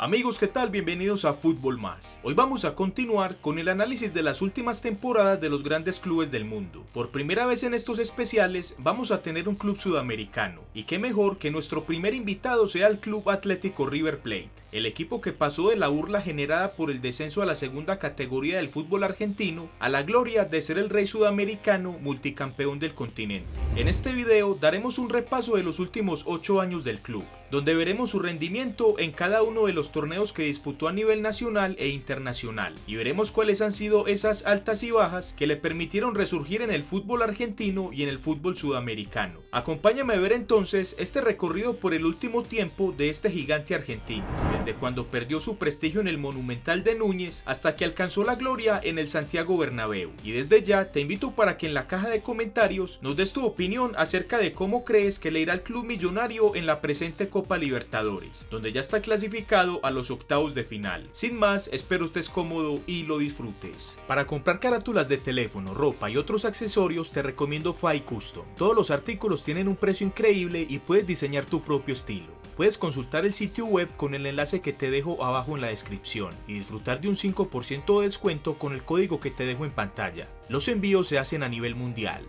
Amigos, ¿qué tal? Bienvenidos a Fútbol Más. Hoy vamos a continuar con el análisis de las últimas temporadas de los grandes clubes del mundo. Por primera vez en estos especiales vamos a tener un club sudamericano. Y qué mejor que nuestro primer invitado sea el Club Atlético River Plate, el equipo que pasó de la burla generada por el descenso a la segunda categoría del fútbol argentino a la gloria de ser el rey sudamericano multicampeón del continente. En este video daremos un repaso de los últimos 8 años del club, donde veremos su rendimiento en cada uno de los torneos que disputó a nivel nacional e internacional, y veremos cuáles han sido esas altas y bajas que le permitieron resurgir en el fútbol argentino y en el fútbol sudamericano. Acompáñame a ver entonces este recorrido por el último tiempo de este gigante argentino, desde cuando perdió su prestigio en el Monumental de Núñez hasta que alcanzó la gloria en el Santiago Bernabéu. Y desde ya te invito para que en la caja de comentarios nos des tu opinión acerca de cómo crees que le irá al club millonario en la presente Copa Libertadores, donde ya está clasificado a los octavos de final. Sin más, espero estés cómodo y lo disfrutes. Para comprar carátulas de teléfono, ropa y otros accesorios te recomiendo Fai Custom. Todos los artículos tienen un precio increíble y puedes diseñar tu propio estilo. Puedes consultar el sitio web con el enlace que te dejo abajo en la descripción y disfrutar de un 5% de descuento con el código que te dejo en pantalla. Los envíos se hacen a nivel mundial.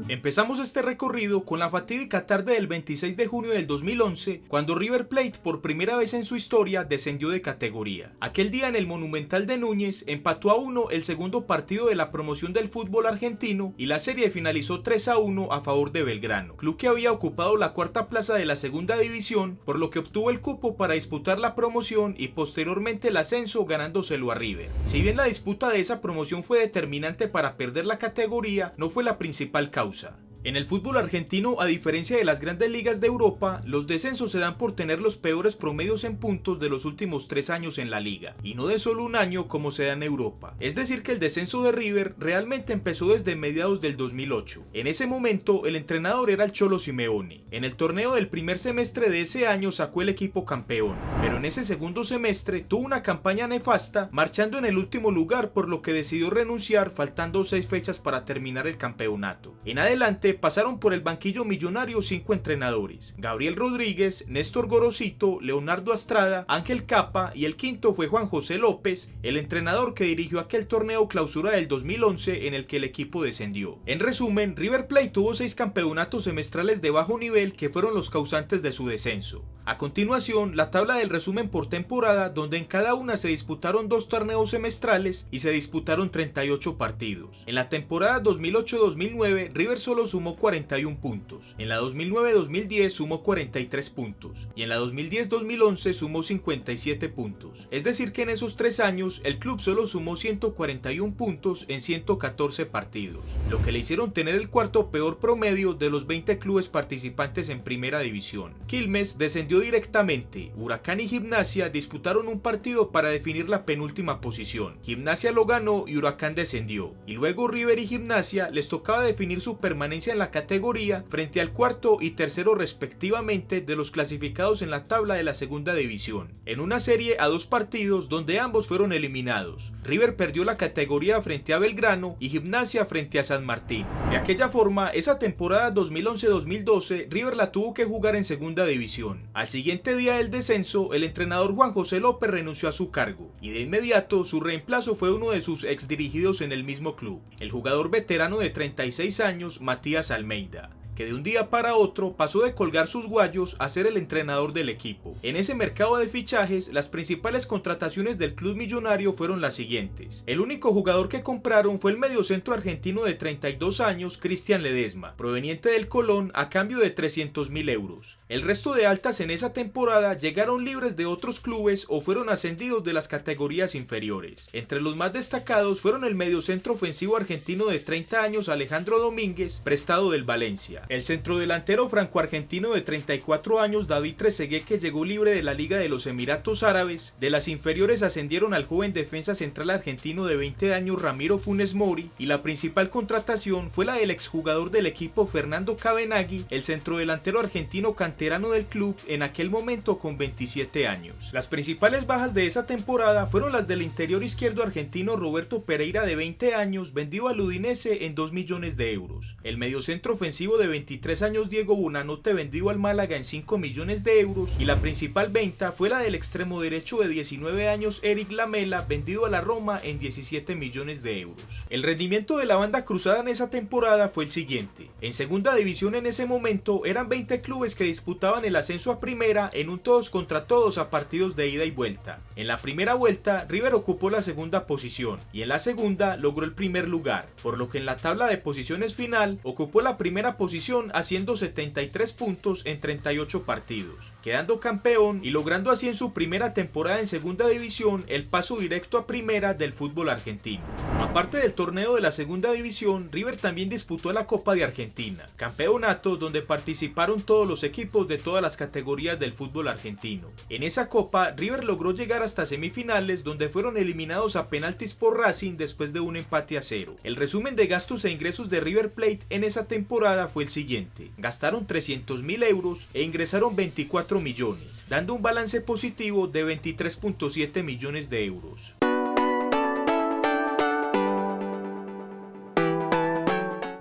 Empezamos este recorrido con la fatídica tarde del 26 de junio del 2011, cuando River Plate por primera vez en su historia descendió de categoría. Aquel día en el Monumental de Núñez empató a 1 el segundo partido de la promoción del fútbol argentino y la serie finalizó 3-1 a favor de Belgrano, club que había ocupado la cuarta plaza de la segunda división, por lo que obtuvo el cupo para disputar la promoción y posteriormente el ascenso ganándoselo a River. Si bien la disputa de esa promoción fue determinante para perder la categoría, no fue la principal causa. En el fútbol argentino, a diferencia de las grandes ligas de Europa, los descensos se dan por tener los peores promedios en puntos de los últimos 3 años en la liga, y no de solo un año como se da en Europa. Es decir que el descenso de River realmente empezó desde mediados del 2008. En ese momento, el entrenador era el Cholo Simeone. En el torneo del primer semestre de ese año sacó el equipo campeón, pero en ese segundo semestre tuvo una campaña nefasta, marchando en el último lugar, por lo que decidió renunciar faltando 6 fechas para terminar el campeonato. En adelante pasaron por el banquillo millonario 5 entrenadores: Gabriel Rodríguez, Néstor Gorosito, Leonardo Astrada, Ángel Capa, y el quinto fue Juan José López, el entrenador que dirigió aquel torneo clausura del 2011 en el que el equipo descendió. En resumen, River Plate tuvo 6 campeonatos semestrales de bajo nivel que fueron los causantes de su descenso. A continuación, la tabla del resumen por temporada, donde en cada una se disputaron 2 torneos semestrales y se disputaron 38 partidos. En la temporada 2008-2009, River solo sumó 41 puntos, en la 2009-2010 sumó 43 puntos y en la 2010-2011 sumó 57 puntos. Es decir que en esos 3 años el club solo sumó 141 puntos en 114 partidos, lo que le hicieron tener el cuarto peor promedio de los 20 clubes participantes en primera división. Quilmes descendió directamente, Huracán y Gimnasia disputaron un partido para definir la penúltima posición. Gimnasia lo ganó y Huracán descendió, y luego River y Gimnasia les tocaba definir su permanencia en la categoría frente al cuarto y tercero respectivamente de los clasificados en la tabla de la segunda división, en una serie a 2 partidos donde ambos fueron eliminados. River perdió la categoría frente a Belgrano y Gimnasia frente a San Martín. De aquella forma, esa temporada 2011-2012 River la tuvo que jugar en segunda división. Al siguiente día del descenso, el entrenador Juan José López renunció a su cargo y de inmediato su reemplazo fue uno de sus exdirigidos en el mismo club, el jugador veterano de 36 años Matías Almeida, que de un día para otro pasó de colgar sus guayos a ser el entrenador del equipo. En ese mercado de fichajes, las principales contrataciones del club millonario fueron las siguientes. El único jugador que compraron fue el mediocentro argentino de 32 años, Cristian Ledesma, proveniente del Colón, a cambio de 300.000 euros. El resto de altas en esa temporada llegaron libres de otros clubes o fueron ascendidos de las categorías inferiores. Entre los más destacados fueron el mediocentro ofensivo argentino de 30 años Alejandro Domínguez, prestado del Valencia, el centrodelantero franco-argentino de 34 años David Trezeguet, que llegó libre de la Liga de los Emiratos Árabes. De las inferiores ascendieron al joven defensa central argentino de 20 años Ramiro Funes Mori, y la principal contratación fue la del exjugador del equipo Fernando Cabenagui, el centrodelantero argentino canterano del club en aquel momento con 27 años. Las principales bajas de esa temporada fueron las del interior izquierdo argentino Roberto Pereira, de 20 años, vendido al Udinese en 2 millones de euros, el mediocentro ofensivo de 23 años Diego Bonanote vendido al Málaga en 5 millones de euros, y la principal venta fue la del extremo derecho de 19 años Eric Lamela vendido a la Roma en 17 millones de euros. El rendimiento de la banda cruzada en esa temporada fue el siguiente. En segunda división en ese momento eran 20 clubes que disputaban el ascenso a primera en un todos contra todos a partidos de ida y vuelta. En la primera vuelta River ocupó la segunda posición y en la segunda logró el primer lugar, por lo que en la tabla de posiciones final ocupó la primera posición haciendo 73 puntos en 38 partidos, quedando campeón y logrando así en su primera temporada en segunda división el paso directo a primera del fútbol argentino. Aparte del torneo de la segunda división, River también disputó la Copa de Argentina, campeonato donde participaron todos los equipos de todas las categorías del fútbol argentino. En esa copa, River logró llegar hasta semifinales donde fueron eliminados a penaltis por Racing después de un empate a 0. El resumen de gastos e ingresos de River Plate en esa temporada fue el siguiente: gastaron 300.000 euros e ingresaron 24 millones, dando un balance positivo de 23.7 millones de euros.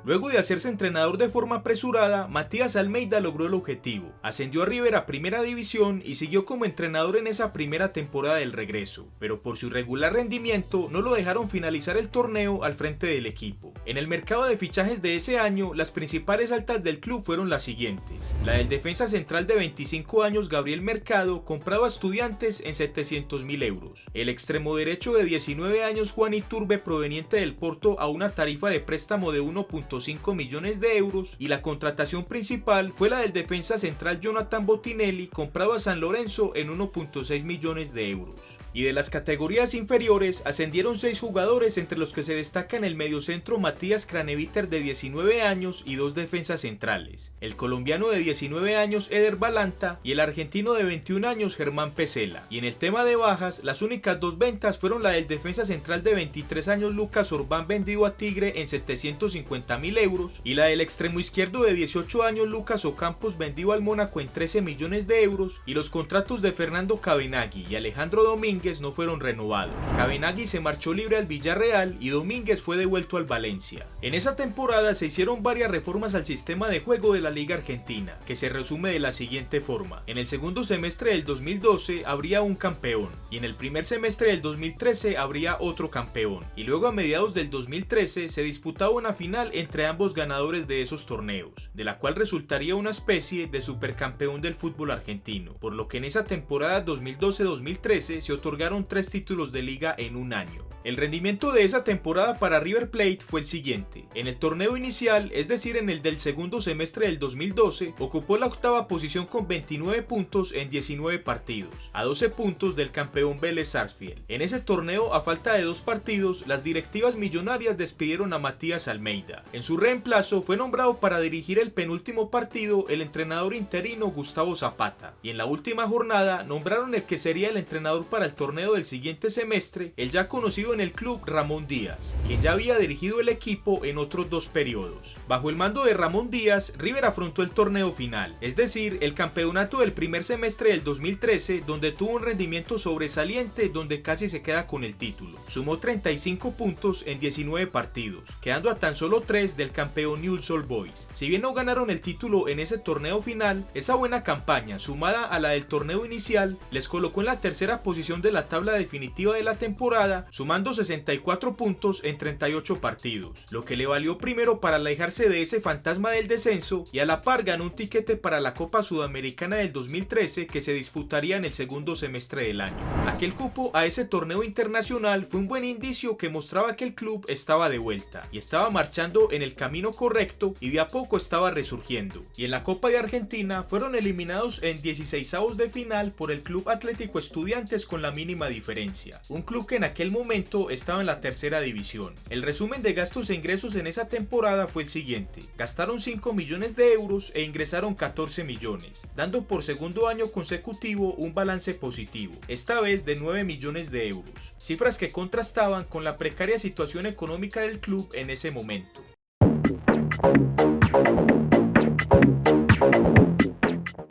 Luego de hacerse entrenador de forma apresurada, Matías Almeida logró el objetivo, ascendió a River a primera división y siguió como entrenador en esa primera temporada del regreso, pero por su irregular rendimiento no lo dejaron finalizar el torneo al frente del equipo. En el mercado de fichajes de ese año, las principales altas del club fueron las siguientes: la del defensa central de 25 años Gabriel Mercado, comprado a Estudiantes en 700.000 euros, el extremo derecho de 19 años Juan Iturbe proveniente del Porto a una tarifa de préstamo de 1.5 millones de euros, y la contratación principal fue la del defensa central Jonathan Botinelli, comprado a San Lorenzo en 1.6 millones de euros. Y de las categorías inferiores ascendieron 6 jugadores, entre los que se destacan el mediocentro Matías Craneviter de 19 años y 2 defensas centrales, el colombiano de 19 años Eder Balanta y el argentino de 21 años Germán Pesela. Y en el tema de bajas, las únicas 2 ventas fueron la del defensa central de 23 años Lucas Orbán vendido a Tigre en 750.000 euros y la del extremo izquierdo de 18 años Lucas Ocampos vendido al Mónaco en 13 millones de euros, y los contratos de Fernando Cabenagui y Alejandro Domínguez no fueron renovados. Cabenagui se marchó libre al Villarreal y Domínguez fue devuelto al Valencia. En esa temporada se hicieron varias reformas al sistema de juego de la Liga Argentina, que se resume de la siguiente forma: en el segundo semestre del 2012 habría un campeón, y en el primer semestre del 2013 habría otro campeón, y luego a mediados del 2013 se disputaba una final entre ambos ganadores de esos torneos, de la cual resultaría una especie de supercampeón del fútbol argentino, por lo que en esa temporada 2012-2013 se otorgaron 3 títulos de liga en un año. El rendimiento de esa temporada para River Plate fue el siguiente: en el torneo inicial, es decir en el del segundo semestre del 2012, ocupó la octava posición con 29 puntos en 19 partidos, a 12 puntos del campeón Vélez Sarsfield. En ese torneo, a falta de 2 partidos, las directivas millonarias despidieron a Matías Almeida. En su reemplazo fue nombrado para dirigir el penúltimo partido el entrenador interino Gustavo Zapata, y en la última jornada nombraron el que sería el entrenador para el torneo del siguiente semestre, el ya conocido en el club Ramón Díaz, que ya había dirigido el equipo en otros 2 periodos. Bajo el mando de Ramón Díaz, River afrontó el torneo final, es decir, el campeonato del primer semestre del 2013, donde tuvo un rendimiento sobresaliente, donde casi se queda con el título. Sumó 35 puntos en 19 partidos, quedando a tan solo 3 del campeón Newell's Old Boys. Si bien no ganaron el título en ese torneo final, esa buena campaña, sumada a la del torneo inicial, les colocó en la tercera posición de la tabla definitiva de la temporada, sumando 64 puntos en 38 partidos, lo que le valió primero para alejarse de ese fantasma del descenso, y a la par ganó un tiquete para la Copa Sudamericana del 2013 que se disputaría en el segundo semestre del año. Aquel cupo a ese torneo internacional fue un buen indicio que mostraba que el club estaba de vuelta y estaba marchando en el camino correcto, y de a poco estaba resurgiendo. Y en la Copa de Argentina fueron eliminados en 16avos de final por el Club Atlético Estudiantes con la mínima diferencia, un club que en aquel momento estaba en la tercera división. El resumen de gastos e ingresos en esa temporada fue el siguiente: gastaron 5 millones de euros e ingresaron 14 millones, dando por segundo año consecutivo un balance positivo, esta vez de 9 millones de euros, cifras que contrastaban con la precaria situación económica del club en ese momento.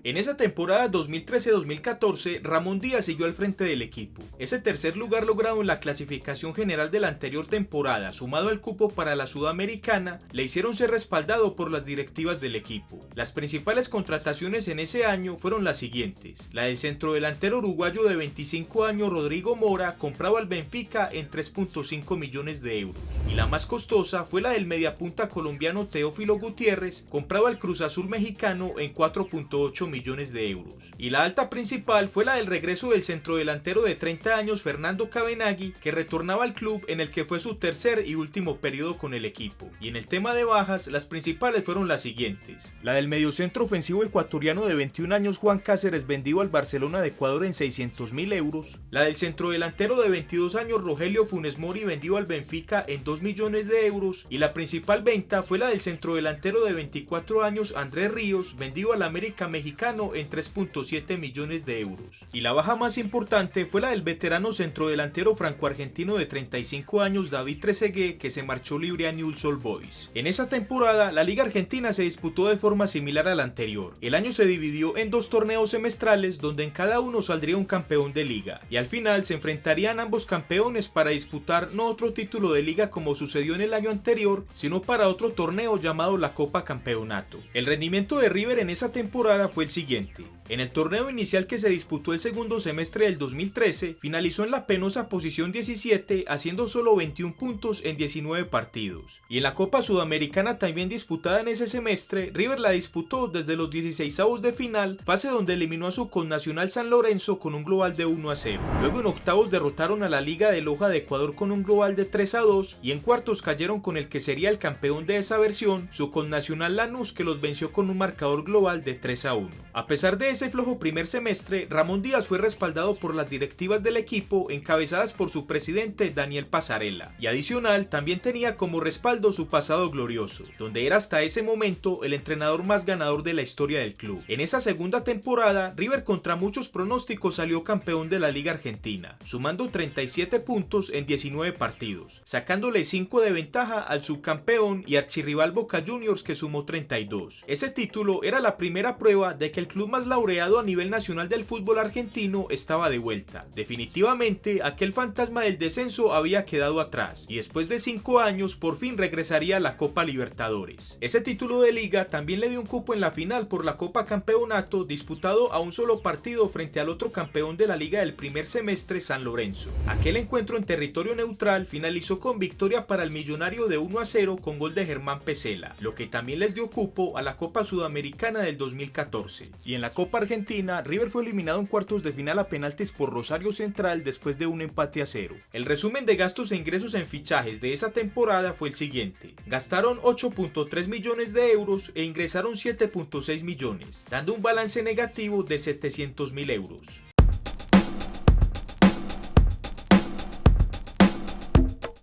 En esa temporada 2013-2014, Ramón Díaz siguió al frente del equipo. Ese tercer lugar logrado en la clasificación general de la anterior temporada, sumado al cupo para la Sudamericana, le hicieron ser respaldado por las directivas del equipo. Las principales contrataciones en ese año fueron las siguientes: la del centrodelantero uruguayo de 25 años Rodrigo Mora, comprado al Benfica en 3.5 millones de euros, y la más costosa fue la del mediapunta colombiano Teófilo Gutiérrez, comprado al Cruz Azul mexicano en 4.8 millones de euros. Y la alta principal fue la del regreso del centrodelantero de 30 años Fernando Cabenagui, que retornaba al club en el que fue su tercer y último periodo con el equipo. Y en el tema de bajas, las principales fueron las siguientes: la del mediocentro ofensivo ecuatoriano de 21 años Juan Cáceres, vendido al Barcelona de Ecuador en 600.000 euros, la del centrodelantero de 22 años Rogelio Funes Mori, vendido al Benfica en 2 millones de euros, y la principal venta fue la del centrodelantero de 24 años Andrés Ríos, vendido al América mexicano en 3.7 millones de euros. Y la baja más importante fue la del veterano centrodelantero franco-argentino de 35 años David Trezeguet, que se marchó libre a Newell's Old Boys. En esa temporada, la Liga Argentina se disputó de forma similar a la anterior. El año se dividió en 2 torneos semestrales, donde en cada uno saldría un campeón de liga, y al final se enfrentarían ambos campeones para disputar no otro título de liga como sucedió en el año anterior, sino para otro torneo llamado la Copa Campeonato. El rendimiento de River en esa temporada fue el siguiente: en el torneo inicial, que se disputó el segundo semestre del 2013, finalizó en la penosa posición 17, haciendo solo 21 puntos en 19 partidos. Y en la Copa Sudamericana, también disputada en ese semestre, River la disputó desde los 16avos de final, fase donde eliminó a su connacional San Lorenzo con un global de 1-0. Luego en octavos derrotaron a la Liga de Loja de Ecuador con un global de 3-2, y en cuartos cayeron con el que sería el campeón de esa versión, su connacional Lanús, que los venció con un marcador global de 3-1. A pesar de ese flojo primer semestre, Ramón Díaz fue respaldado por las directivas del equipo, encabezadas por su presidente Daniel Passarella, y adicional también tenía como respaldo su pasado glorioso, donde era hasta ese momento el entrenador más ganador de la historia del club. En esa segunda temporada, River contra muchos pronósticos salió campeón de la Liga Argentina, sumando 37 puntos en 19 partidos, sacándole 5 de ventaja al subcampeón y archirrival Boca Juniors, que sumó 32. Ese título era la primera prueba de que el club más laureado a nivel nacional del fútbol argentino estaba de vuelta. Definitivamente, aquel fantasma del descenso había quedado atrás, y después de 5 años por fin regresaría a la Copa Libertadores. Ese título de liga también le dio un cupo en la final por la Copa Campeonato, disputado a un solo partido frente al otro campeón de la liga del primer semestre, San Lorenzo. Aquel encuentro en territorio neutral finalizó con victoria para el millonario de 1-0 con gol de Germán Pesela, lo que también les dio cupo a la Copa Sudamericana del 2014. Y en la Copa Argentina, River fue eliminado en cuartos de final a penaltis por Rosario Central después de un empate a 0. El resumen de gastos e ingresos en fichajes de esa temporada fue el siguiente: gastaron 8.3 millones de euros e ingresaron 7.6 millones, dando un balance negativo de 700.000 euros.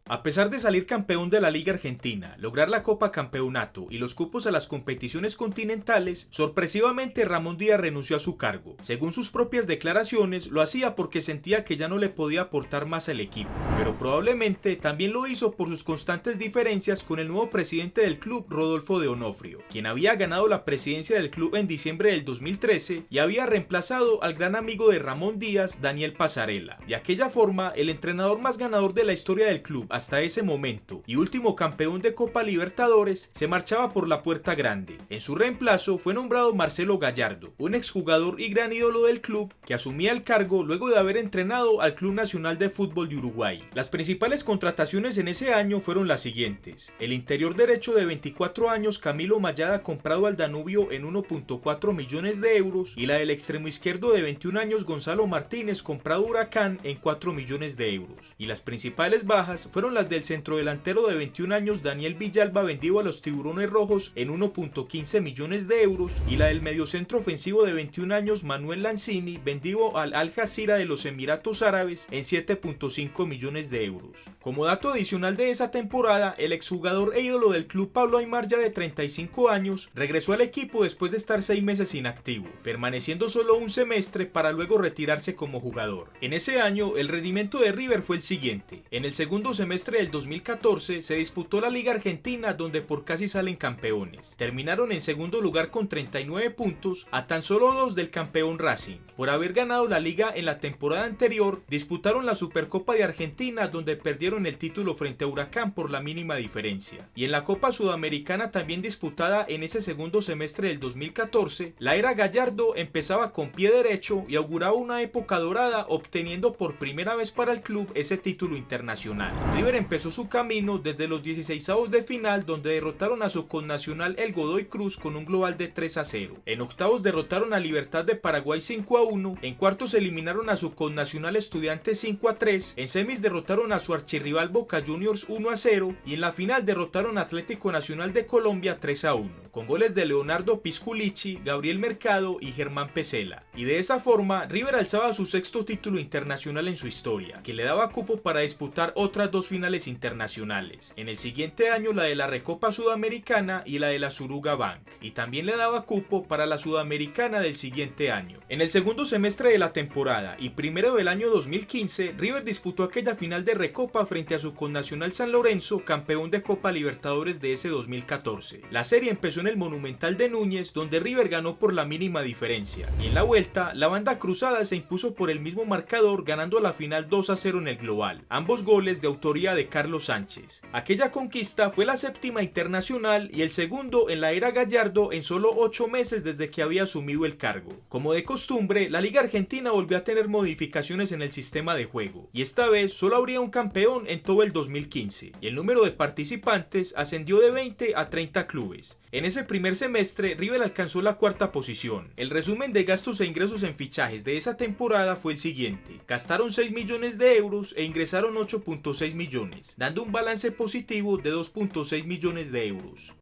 A pesar de salir campeón de la Liga Argentina, lograr la Copa Campeonato y los cupos a las competiciones continentales, sorpresivamente Ramón Díaz renunció a su cargo. Según sus propias declaraciones, lo hacía porque sentía que ya no le podía aportar más al equipo, pero probablemente también lo hizo por sus constantes diferencias con el nuevo presidente del club, Rodolfo de Onofrio, quien había ganado la presidencia del club en diciembre del 2013 y había reemplazado al gran amigo de Ramón Díaz, Daniel Passarella. De aquella forma, el entrenador más ganador de la historia del club hasta ese momento y último campeón de Copa Libertadores se marchaba por la puerta grande. En su reemplazo fue nombrado Marcelo Gallardo, un exjugador y gran ídolo del club, que asumía el cargo luego de haber entrenado al Club Nacional de Fútbol de Uruguay. Las principales contrataciones en ese año fueron las siguientes: el interior derecho de 24 años Camilo Mayada, comprado al Danubio en 1.4 millones de euros, y la del extremo izquierdo de 21 años Gonzalo Martínez, comprado a Huracán en 4 millones de euros. Y las principales bajas fueron las del centrodelantero de 21 años Daniel Villalba, vendido a los Tiburones Rojos en 1.15 millones de euros, y la del mediocentro ofensivo de 21 años Manuel Lanzini, vendido al Al Jazeera de los Emiratos Árabes en 7.5 millones de euros. Como dato adicional de esa temporada, el exjugador e ídolo del club Pablo Aimar, ya de 35 años, regresó al equipo después de estar 6 meses inactivo, permaneciendo solo un semestre para luego retirarse como jugador. En ese año, el rendimiento de River fue el siguiente: en el segundo semestre semestre del 2014 se disputó la Liga Argentina, donde por casi salen campeones. Terminaron en segundo lugar con 39 puntos, a tan solo 2 del campeón Racing. Por haber ganado la liga en la temporada anterior, disputaron la Supercopa de Argentina, donde perdieron el título frente a Huracán por la mínima diferencia. Y en la Copa Sudamericana, también disputada en ese segundo semestre del 2014, la era Gallardo empezaba con pie derecho y auguraba una época dorada, obteniendo por primera vez para el club ese título internacional. River empezó su camino desde los 16avos de final, donde derrotaron a su connacional el Godoy Cruz con un global de 3-0. En octavos derrotaron a Libertad de Paraguay 5-1, en cuartos eliminaron a su connacional Estudiantes 5-3, en semis derrotaron a su archirrival Boca Juniors 1-0 y en la final derrotaron a Atlético Nacional de Colombia 3-1, con goles de Leonardo Pisculichi, Gabriel Mercado y Germán Pesela. Y de esa forma, River alzaba su sexto título internacional en su historia, que le daba cupo para disputar otras 2 finales internacionales. En el siguiente año la de la Recopa Sudamericana y la de la Suruga Bank, y también le daba cupo para la Sudamericana del siguiente año. En el segundo semestre de la temporada y primero del año 2015, River disputó aquella final de Recopa frente a su connacional San Lorenzo, campeón de Copa Libertadores de ese 2014. La serie empezó en el Monumental de Núñez, donde River ganó por la mínima diferencia, y en la vuelta, la banda cruzada se impuso por el mismo marcador, ganando la final 2-0 en el global, ambos goles de autoría de Carlos Sánchez. Aquella conquista fue la séptima internacional y el segundo en la era Gallardo en solo 8 meses desde que había asumido el cargo. Como de costumbre, la Liga Argentina volvió a tener modificaciones en el sistema de juego, y esta vez solo habría un campeón en todo el 2015, y el número de participantes ascendió de 20 a 30 clubes. En ese primer semestre, River alcanzó la cuarta posición. El resumen de gastos e ingresos en fichajes de esa temporada fue el siguiente: gastaron 6 millones de euros e ingresaron 8.6 millones, dando un balance positivo de 2.6 millones de euros.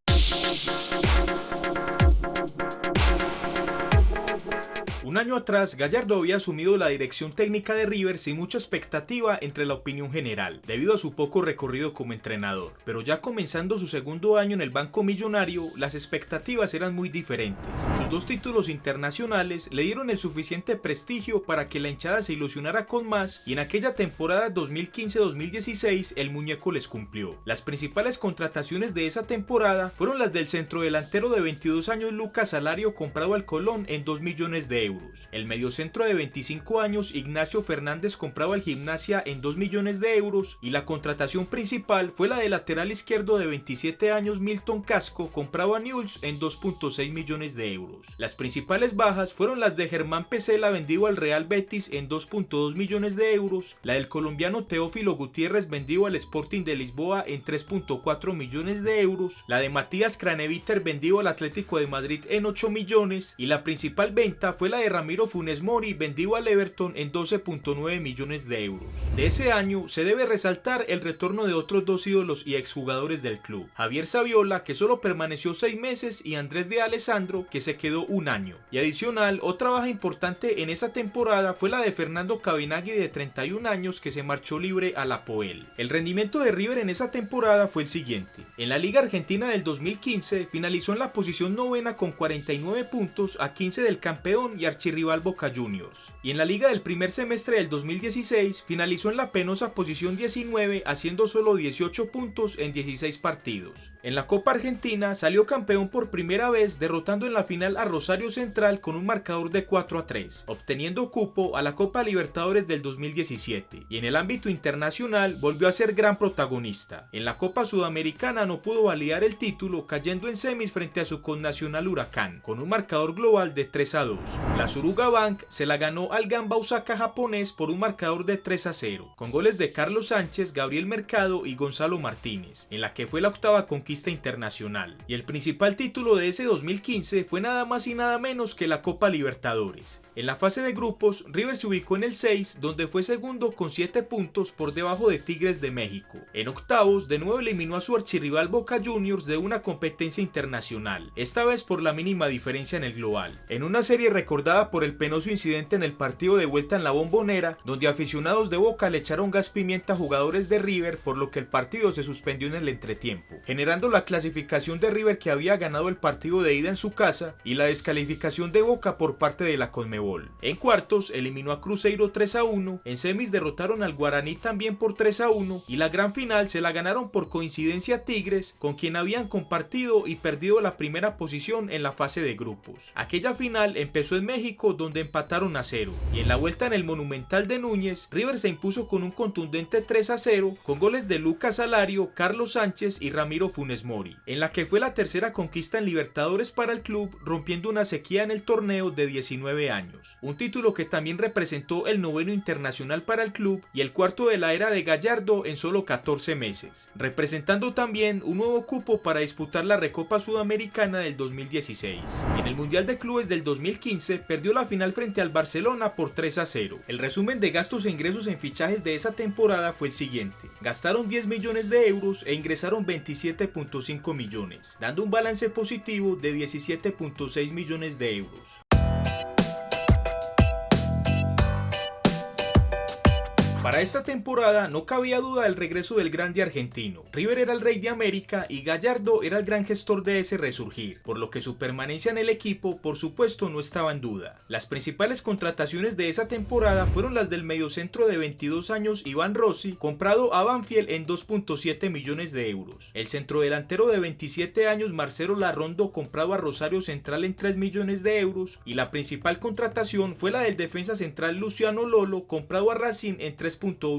Un año atrás, Gallardo había asumido la dirección técnica de River sin mucha expectativa entre la opinión general, debido a su poco recorrido como entrenador. Pero ya comenzando su segundo año en el banco millonario, las expectativas eran muy diferentes. Sus 2 títulos internacionales le dieron el suficiente prestigio para que la hinchada se ilusionara con más, y en aquella temporada 2015-2016 el muñeco les cumplió. Las principales contrataciones de esa temporada fueron las del centrodelantero de 22 años Lucas Alario, comprado al Colón en 2 millones de euros. El mediocentro de 25 años Ignacio Fernández, comprado al Gimnasia en 2 millones de euros, y la contratación principal fue la de lateral izquierdo de 27 años Milton Casco, comprado a Newell's en 2.6 millones de euros. Las principales bajas fueron las de Germán Pesela, vendido al Real Betis en 2.2 millones de euros, la del colombiano Teófilo Gutiérrez, vendido al Sporting de Lisboa en 3.4 millones de euros, la de Matías Craneviter, vendido al Atlético de Madrid en 8 millones, y la principal venta fue la de Ramiro Funes Mori, vendido al Everton en 12.9 millones de euros. De ese año se debe resaltar el retorno de otros 2 ídolos y exjugadores del club: Javier Saviola, que solo permaneció 6 meses, y Andrés de Alessandro, que se quedó 1 año. Y adicional, otra baja importante en esa temporada fue la de Fernando Cabinagui, de 31 años, que se marchó libre a la Poel. El rendimiento de River en esa temporada fue el siguiente: en la Liga Argentina del 2015 finalizó en la posición 9ª con 49 puntos, a 15 del campeón y archirrival Boca Juniors. Y en la liga del primer semestre del 2016 finalizó en la penosa posición 19, haciendo solo 18 puntos en 16 partidos. En la Copa Argentina salió campeón por primera vez, derrotando en la final a Rosario Central con un marcador de 4-3, obteniendo cupo a la Copa Libertadores del 2017. Y en el ámbito internacional volvió a ser gran protagonista. En la Copa Sudamericana no pudo validar el título, cayendo en semis frente a su connacional Huracán, con un marcador global de 3-2. La Suruga Bank se la ganó al Gamba Osaka japonés por un marcador de 3-0, con goles de Carlos Sánchez, Gabriel Mercado y Gonzalo Martínez, en la que fue la octava conquista internacional. Y el principal título de ese 2015 fue nada más y nada menos que la Copa Libertadores. En la fase de grupos, River se ubicó en el 6, donde fue segundo con 7 puntos por debajo de Tigres de México. En octavos, de nuevo eliminó a su archirrival Boca Juniors de una competencia internacional, esta vez por la mínima diferencia en el global. En una serie recordada por el penoso incidente en el partido de vuelta en la Bombonera, donde aficionados de Boca le echaron gas pimienta a jugadores de River, por lo que el partido se suspendió en el entretiempo, generando destacando la clasificación de River, que había ganado el partido de ida en su casa, y la descalificación de Boca por parte de la Conmebol. En cuartos eliminó a Cruzeiro 3-1, en semis derrotaron al Guaraní también por 3-1 y la gran final se la ganaron por coincidencia Tigres, con quien habían compartido y perdido la primera posición en la fase de grupos. Aquella final empezó en México, donde empataron a 0, y en la vuelta en el Monumental de Núñez, River se impuso con un contundente 3-0 con goles de Lucas Alario, Carlos Sánchez y Ramiro Funes Mori, en la que fue la tercera conquista en Libertadores para el club, rompiendo una sequía en el torneo de 19 años. Un título que también representó el noveno internacional para el club y el cuarto de la era de Gallardo en solo 14 meses, representando también un nuevo cupo para disputar la Recopa Sudamericana del 2016. En el Mundial de Clubes del 2015 perdió la final frente al Barcelona por 3-0. El resumen de gastos e ingresos en fichajes de esa temporada fue el siguiente: gastaron 10 millones de euros e ingresaron 27.5 millones, dando un balance positivo de 17.6 millones de euros. Para esta temporada no cabía duda del regreso del grande argentino. River era el rey de América y Gallardo era el gran gestor de ese resurgir, por lo que su permanencia en el equipo por supuesto no estaba en duda. Las principales contrataciones de esa temporada fueron las del mediocentro de 22 años Iván Rossi, comprado a Banfield en 2.7 millones de euros. El centrodelantero de 27 años Marcelo Larrondo, comprado a Rosario Central en 3 millones de euros. Y la principal contratación fue la del defensa central Luciano Lolo, comprado a Racing en 3.1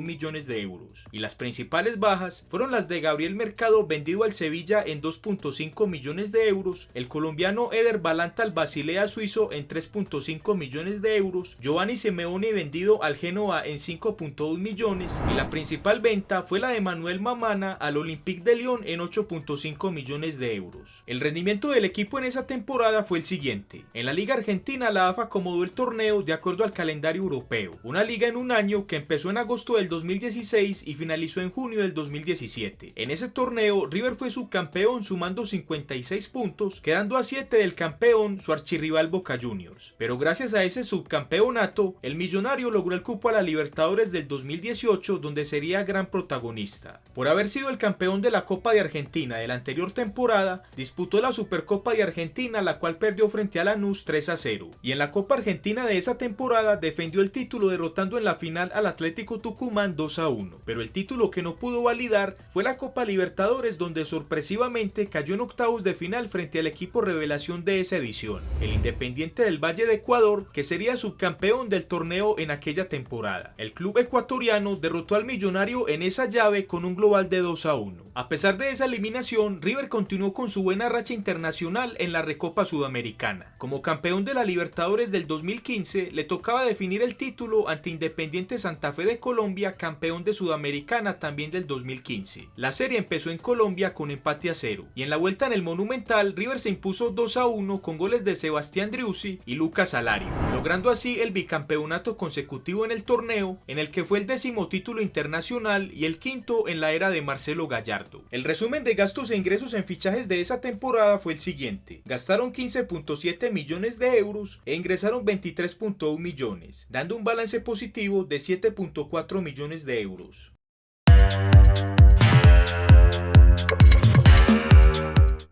millones de euros. Y las principales bajas fueron las de Gabriel Mercado, vendido al Sevilla en 2.5 millones de euros, el colombiano Eder Balanta al Basilea suizo en 3.5 millones de euros, Giovanni Simeone vendido al Génova en 5.1 millones, y la principal venta fue la de Manuel Mamana al Olympique de Lyon en 8.5 millones de euros. El rendimiento del equipo en esa temporada fue el siguiente: en la Liga Argentina la AFA acomodó el torneo de acuerdo al calendario europeo, una liga en un año que empezó en agosto del 2016 y finalizó en junio del 2017. En ese torneo River fue subcampeón sumando 56 puntos, quedando a 7 del campeón, su archirrival Boca Juniors. Pero gracias a ese subcampeonato, el millonario logró el cupo a la Libertadores del 2018, donde sería gran protagonista. Por haber sido el campeón de la Copa de Argentina de la anterior temporada, disputó la Supercopa de Argentina, la cual perdió frente a Lanús 3-0. Y en la Copa Argentina de esa temporada defendió el título derrotando en la final al Atlético Tucumán 2-1, pero el título que no pudo validar fue la Copa Libertadores, donde sorpresivamente cayó en octavos de final frente al equipo revelación de esa edición, el Independiente del Valle de Ecuador, que sería subcampeón del torneo en aquella temporada. El club ecuatoriano derrotó al Millonario en esa llave con un global de 2-1. A pesar de esa eliminación, River continuó con su buena racha internacional en la Recopa Sudamericana. Como campeón de la Libertadores del 2015, le tocaba definir el título ante Independiente Santa Fe de Colombia, campeón de Sudamericana también del 2015. La serie empezó en Colombia con empate a 0, y en la vuelta en el Monumental, River se impuso 2-1 con goles de Sebastián Driussi y Lucas Alario, logrando así el bicampeonato consecutivo en el torneo, en el que fue el 10º título internacional y el 5º en la era de Marcelo Gallardo. El resumen de gastos e ingresos en fichajes de esa temporada fue el siguiente: gastaron 15.7 millones de euros e ingresaron 23.1 millones, dando un balance positivo de 7.4 millones de euros.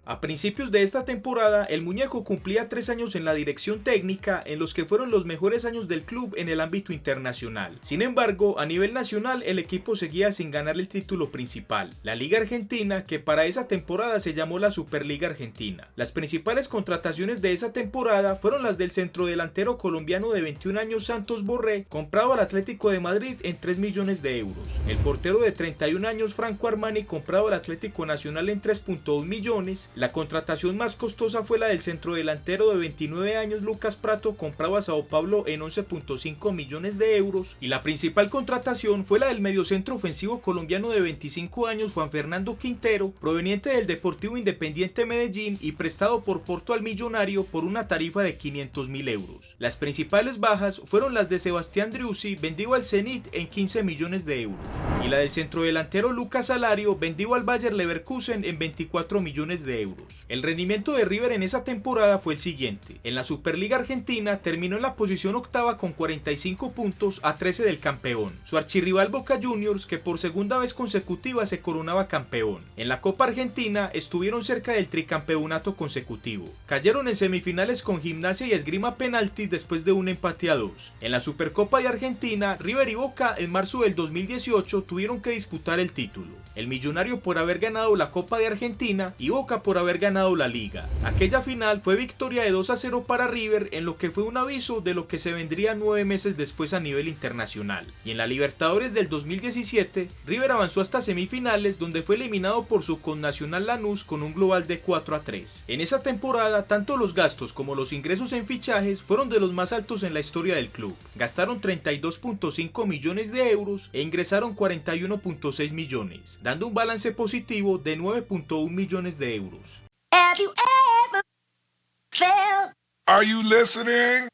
A principios de esta temporada, el muñeco cumplía 3 años en la dirección técnica, en los que fueron los mejores años del club en el ámbito internacional. Sin embargo, a nivel nacional, el equipo seguía sin ganar el título principal, la Liga Argentina, que para esa temporada se llamó la Superliga Argentina. Las principales contrataciones de esa temporada fueron las del centrodelantero colombiano de 21 años Santos Borré, comprado al Atlético de Madrid en 3 millones de euros. El portero de 31 años Franco Armani, comprado al Atlético Nacional en 3.1 millones. La contratación más costosa fue la del centrodelantero de 29 años Lucas Prato, comprado a Sao Paulo en 11.5 millones de euros, y la principal contratación fue la del mediocentro ofensivo colombiano de 25 años Juan Fernando Quintero, proveniente del Deportivo Independiente Medellín y prestado por Porto al Millonario por una tarifa de 500.000 euros. Las principales bajas fueron las de Sebastián Driussi, vendido al Zenit en 15 millones de euros, y la del centrodelantero Lucas Alario, vendido al Bayer Leverkusen en 24 millones de euros. euros. El rendimiento de River en esa temporada fue el siguiente. En la Superliga Argentina terminó en la posición octava con 45 puntos a 13 del campeón, su archirrival Boca Juniors, que por segunda vez consecutiva se coronaba campeón. En la Copa Argentina estuvieron cerca del tricampeonato consecutivo. Cayeron en semifinales con Gimnasia y Esgrima penaltis después de un empate a 2. En la Supercopa de Argentina, River y Boca en marzo del 2018 tuvieron que disputar el título. El Millonario por haber ganado la Copa de Argentina y Boca por haber ganado la Liga. Aquella final fue victoria de 2-0 para River, en lo que fue un aviso de lo que se vendría 9 meses después a nivel internacional. Y en la Libertadores del 2017, River avanzó hasta semifinales, donde fue eliminado por su connacional Lanús con un global de 4-3. En esa temporada, tanto los gastos como los ingresos en fichajes fueron de los más altos en la historia del club. Gastaron 32.5 millones de euros e ingresaron 41.6 millones, dando un balance positivo de 9.1 millones de euros. Are you listening?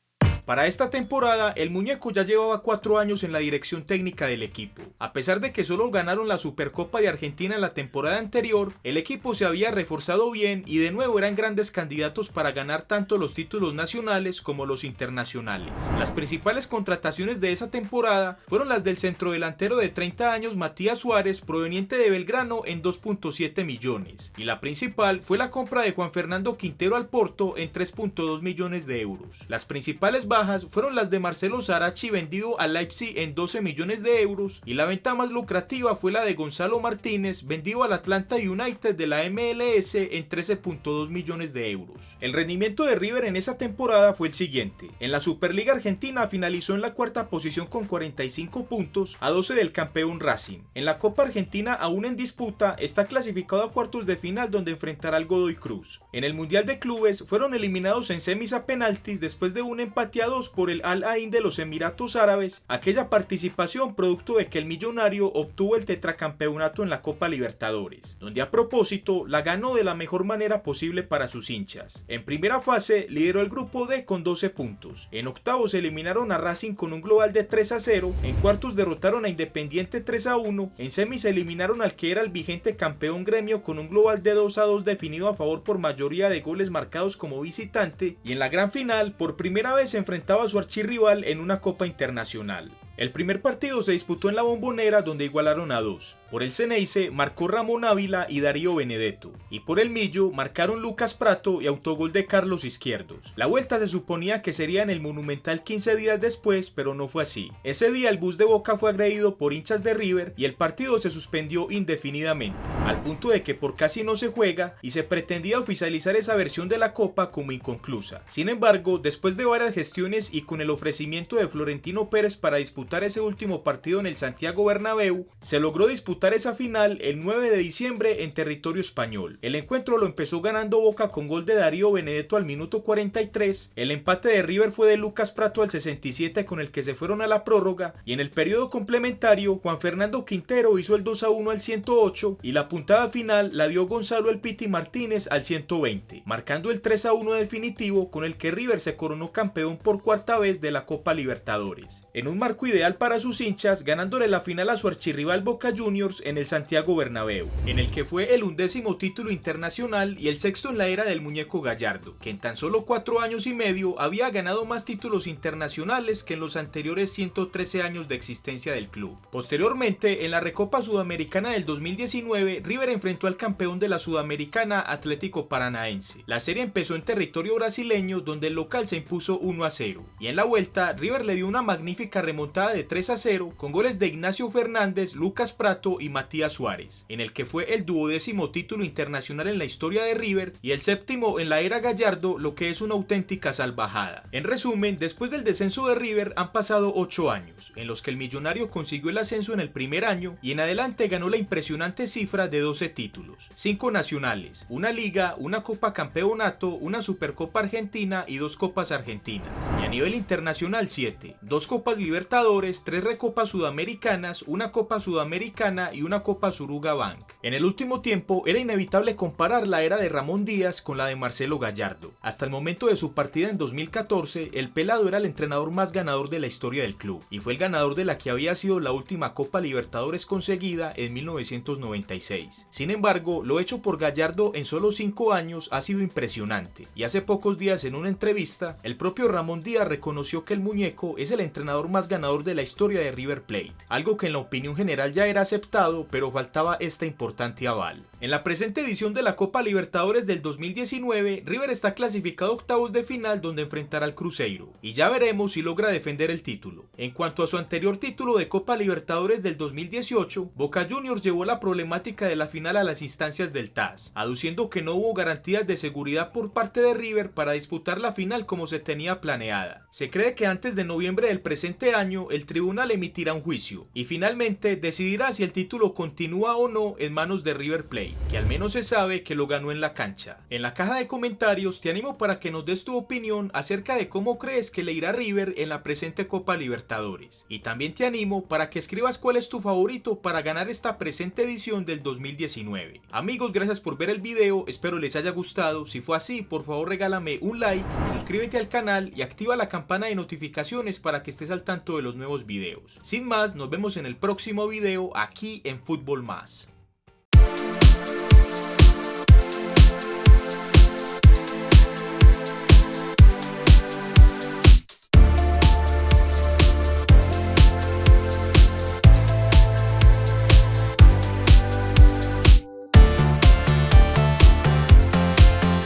Para esta temporada, el muñeco ya llevaba 4 años en la dirección técnica del equipo. A pesar de que solo ganaron la Supercopa de Argentina en la temporada anterior, el equipo se había reforzado bien y de nuevo eran grandes candidatos para ganar tanto los títulos nacionales como los internacionales. Las principales contrataciones de esa temporada fueron las del centrodelantero de 30 años Matías Suárez, proveniente de Belgrano, en 2.7 millones, y la principal fue la compra de Juan Fernando Quintero al Porto en 3.2 millones de euros. Las principales bajas fueron las de Marcelo Sarachi, vendido al Leipzig en 12 millones de euros, y la venta más lucrativa fue la de Gonzalo Martínez, vendido al Atlanta United de la MLS en 13.2 millones de euros. El rendimiento de River en esa temporada fue el siguiente. En la Superliga Argentina finalizó en la cuarta posición con 45 puntos a 12 del campeón Racing. En la Copa Argentina, aún en disputa, está clasificado a cuartos de final, donde enfrentará al Godoy Cruz. En el Mundial de Clubes fueron eliminados en semis a penaltis después de un empate a 2 por el Al Ain de los Emiratos Árabes. Aquella participación producto de que el Millonario obtuvo el tetracampeonato en la Copa Libertadores, donde a propósito la ganó de la mejor manera posible para sus hinchas. En primera fase lideró el grupo D con 12 puntos, en octavos eliminaron a Racing con un global de 3-0, en cuartos derrotaron a Independiente 3-1, en semis eliminaron al que era el vigente campeón Gremio con un global de 2-2 definido a favor por mayoría de goles marcados como visitante, y en la gran final por primera vez se enfrentaba a su archirrival en una Copa Internacional. El primer partido se disputó en la Bombonera, donde igualaron a 2. Por el Ceneice marcó Ramón Ávila y Darío Benedetto, y por el Millo marcaron Lucas Pratto y autogol de Carlos Izquierdos. La vuelta se suponía que sería en el Monumental 15 días después, pero no fue así. Ese día el bus de Boca fue agredido por hinchas de River y el partido se suspendió indefinidamente, al punto de que por casi no se juega y se pretendía oficializar esa versión de la Copa como inconclusa. Sin embargo, después de varias gestiones y con el ofrecimiento de Florentino Pérez para disputar ese último partido en el Santiago Bernabéu, se logró disputar esa final el 9 de diciembre en territorio español. El encuentro lo empezó ganando Boca con gol de Darío Benedetto al minuto 43, el empate de River fue de Lucas Pratto al 67 con el que se fueron a la prórroga, y en el periodo complementario Juan Fernando Quintero hizo el 2-1 al 108 y la puntada final la dio Gonzalo El Piti Martínez al 120, marcando el 3-1 definitivo con el que River se coronó campeón por cuarta vez de la Copa Libertadores. En un marco ideal para sus hinchas, ganándole la final a su archirrival Boca Juniors en el Santiago Bernabéu, en el que fue el 11º título internacional y el sexto en la era del muñeco Gallardo, que en tan solo 4 años y medio había ganado más títulos internacionales que en los anteriores 113 años de existencia del club. Posteriormente, en la Recopa Sudamericana del 2019, River enfrentó al campeón de la Sudamericana, Atlético Paranaense. La serie empezó en territorio brasileño, donde el local se impuso 1-0, y en la vuelta River le dio una magnífica remontada de 3-0 con goles de Ignacio Fernández, Lucas Pratto y Matías Suárez, en el que fue el 12º título internacional en la historia de River y el 7º en la era Gallardo, lo que es una auténtica salvajada. En resumen, después del descenso de River han pasado 8 años, en los que el Millonario consiguió el ascenso en el primer año y en adelante ganó la impresionante cifra de 12 títulos, 5 nacionales, una liga, una Copa Campeonato, una Supercopa Argentina y 2 Copas Argentinas, y a nivel internacional 7, 2 Copas Libertadores Libertadores, 3 Recopas Sudamericanas, una Copa Sudamericana y una Copa Suruga Bank. En el último tiempo era inevitable comparar la era de Ramón Díaz con la de Marcelo Gallardo. Hasta el momento de su partida en 2014, el pelado era el entrenador más ganador de la historia del club y fue el ganador de la que había sido la última Copa Libertadores conseguida en 1996. Sin embargo, lo hecho por Gallardo en solo 5 años ha sido impresionante, y hace pocos días en una entrevista, el propio Ramón Díaz reconoció que el muñeco es el entrenador más ganador de la historia de River Plate, algo que en la opinión general ya era aceptado, pero faltaba esta importante aval. En la presente edición de la Copa Libertadores del 2019, River está clasificado a octavos de final donde enfrentará al Cruzeiro, y ya veremos si logra defender el título. En cuanto a su anterior título de Copa Libertadores del 2018, Boca Juniors llevó la problemática de la final a las instancias del TAS, aduciendo que no hubo garantías de seguridad por parte de River para disputar la final como se tenía planeada. Se cree que antes de noviembre del presente año el tribunal emitirá un juicio y finalmente decidirá si el título continúa o no en manos de River Plate, que al menos se sabe que lo ganó en la cancha. En la caja de comentarios te animo para que nos des tu opinión acerca de cómo crees que le irá a River en la presente Copa Libertadores, y también te animo para que escribas cuál es tu favorito para ganar esta presente edición del 2019. Amigos, gracias por ver el video, espero les haya gustado. Si fue así, por favor regálame un like, suscríbete al canal y activa la campana de notificaciones para que estés al tanto de los nuevos videos. Sin más, nos vemos en el próximo video aquí en Fútbol Más.